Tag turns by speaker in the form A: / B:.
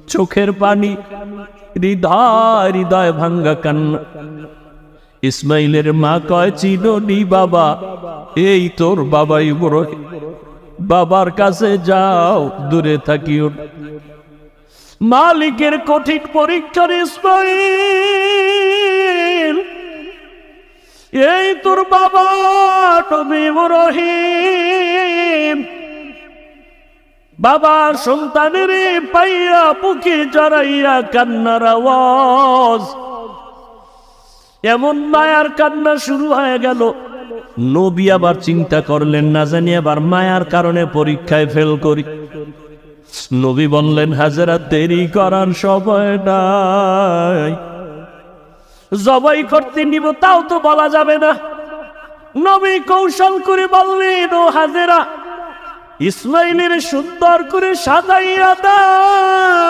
A: চোখের পানি, হৃদয় হৃদয় ভাঙ্গা কান্না। ইসমাইলের মা কয়, চিনোনি বাবা? এই তোর বাবা ইব্রাহিম। বাবার কাছে যাও, দূরে থাকিও। মালিকের কঠিন পরীক্ষার ইসমাইল, এই তোর বাবা নবী ইব্রাহিম। বাবা সন্তানের পাইয়া বুকে জড়াইয়া কান্নার আওয়াজ, এমন মায়ার কান্না শুরু হয়ে গেল। নবী আবার চিন্তা করলেন, না জানি আবার মায়ার কারণে পরীক্ষায় ফেল করি। নবী বললেন, হাজেরা দেরি করার সময় নাই, জবাই করতে নিব তাও তো বলা যাবে না। নবী কৌশল করে বললেন, ও হাজেরা, ইসমাইলের সুন্দর করে সাজাইয়া দাও।